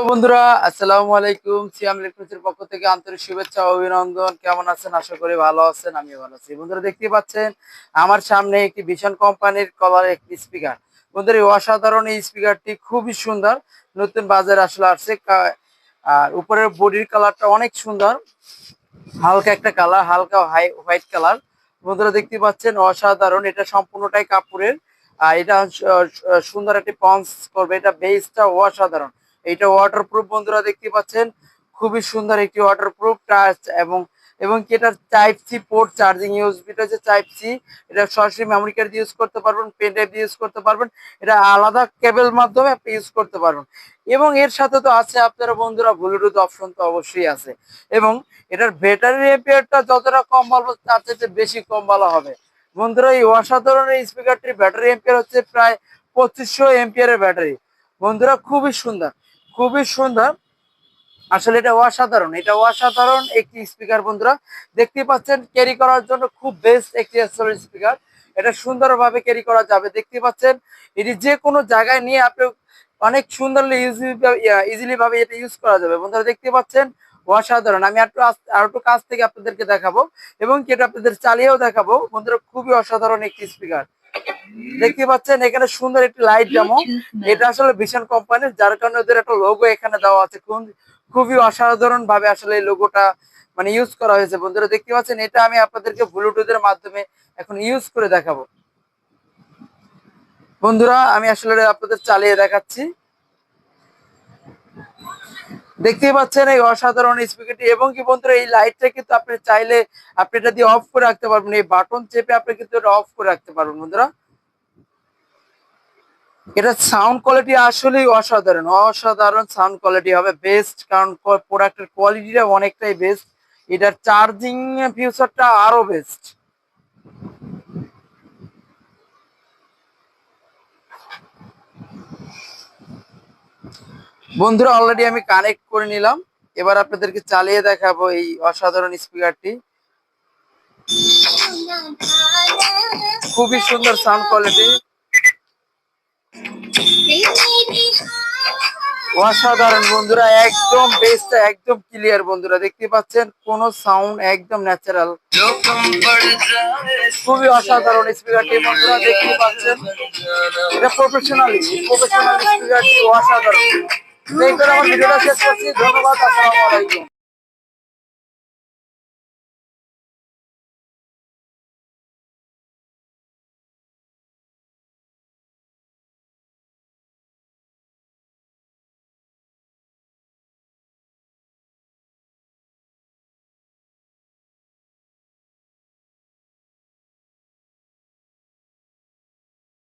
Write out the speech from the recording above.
বন্ধুরা, আসসালামু আলাইকুম। সিয়াম ইলেকট্রনিক্সের পক্ষ থেকে আন্তরিক শুভেচ্ছা ও অভিনন্দন। কেমন আছেন? আশা করি ভালো আছেন। আমিও ভালো আছি। বন্ধুরা, দেখতে পাচ্ছেন আমার সামনে একটি ভিশন কোম্পানির কলার একটি স্পিকার। বন্ধুরা, এই অসাধারণ এই স্পিকারটি খুবই সুন্দর, নতুন বাজারে আসলে আসছে। আর উপরের বডির কালারটা অনেক সুন্দর, হালকা একটা কালার, হালকা হোয়াইট কালার। বন্ধুরা, দেখতে পাচ্ছেন অসাধারণ, এটা সম্পূর্ণটাই কাপড়ের। আর এটা সুন্দর একটি পঞ্চ করবে, এটা বেসটা অসাধারণ। এটা ওয়াটারপ্রুফ। বন্ধুরা, দেখতে পাচ্ছেন খুবই সুন্দর একটি ওয়াটারপ্রুফ টাচ এবং এবং কি এটা টাইপ সি পোর্ট চার্জিং ইউএসবিটা হচ্ছে টাইপ সি। এটা সরাসরি মেমোরি কার্ড ইউজ করতে পারবেন, পেন ড্রাইভ ইউজ করতে পারবেন। এটা আলাদা কেবল মাধ্যমে আপনি ইউজ করতে পারবেন। এবং এর সাথে তো আছে আপনারা বন্ধুরা ব্লুটুথ অপশন তো অবশ্যই আছে। এবং এটার ব্যাটারি এম্পিয়ারটা যতটা কম বলবো তার চাইতে বেশি কম বলা হবে। বন্ধুরা, এই অসাধারণ এই স্পিকারটির ব্যাটারি এম্পিয়ার হচ্ছে প্রায় 2500 এম্পিয়ারের ব্যাটারি। বন্ধুরা, খুবই সুন্দর, খুবই সুন্দর। আসলে এটা অসাধারণ, এটা অসাধারণ একটি স্পিকার। বন্ধুরা, দেখতে পাচ্ছেন ক্যারি করার জন্য খুব বেস্ট একটি স্পিকার। এটা সুন্দরভাবে ক্যারি করা যাবে। দেখতে পাচ্ছেন এটি যে কোনো জায়গায় নিয়ে আপনি অনেক সুন্দরলি ইজিলি ভাবে এটা ইউজ করা যাবে। বন্ধুরা, দেখতে পাচ্ছেন অসাধারণ। আমি আর একটু কাছ থেকে আপনাদেরকে দেখাবো এবং কি এটা আপনাদের চালিয়েও দেখাবো। বন্ধুরা, খুবই অসাধারণ একটি স্পিকার। দেখতে পাচ্ছেন এখানে সুন্দর একটি লাইট ডেমো। এটা আসলে ভিশন কোম্পানির, যার কারণে ওদের একটা লোগো এখানে দেওয়া আছে। খুবই অসাধারণ ভাবে আসলে এই লোগোটা মানে ইউজ করা হয়েছে। বন্ধুরা, দেখতে পাচ্ছেন এটা আমি আপনাদেরকে ব্লুটুথের মাধ্যমে এখন ইউজ করে দেখাবো। বন্ধুরা, আমি আসলে আপনাদের চালিয়ে দেখাচ্ছি। দেখতে পাচ্ছেন এই অসাধারণ স্পিকারটি। এবং কি বন্ধুরা, এই লাইটটা কিন্তু আপনি চাইলে আপনি এটা দিয়ে অফ করে রাখতে পারবেন। এই বাটন চেপে আপনি কিন্তু এটা অফ করে রাখতে পারবেন। বন্ধুরা, এটা সাউন্ড কোয়ালিটি আসলেই অসাধারণ, অসাধারণ সাউন্ড কোয়ালিটি হবে বেস্ট, কারণ প্রোডাক্টের কোয়ালিটিটা অনেকটাই বেস্ট। এটার চার্জিং ফিউচারটা আরো বেস্ট। বন্ধুরা, অলরেডি আমি কানেক্ট করে নিলাম। এবার আপনাদেরকে চালিয়ে দেখাবো এই অসাধারণ স্পিকারটি। খুবই সুন্দর সাউন্ড কোয়ালিটি, অসাধারণ। বন্ধুরা, একদম বেসটা একদম ক্লিয়ার। বন্ধুরা, দেখতে পাচ্ছেন কোনো সাউন্ড একদম ন্যাচারাল, খুবই অসাধারণ স্পিকারটি। বন্ধুরা, দেখতে পাচ্ছেন এটা প্রফেশনাল স্পিকারটি অসাধারণ। এই করে আমার ভিডিওটা শেষ করছি। ধন্যবাদ। আসসালামু আলাইকুম।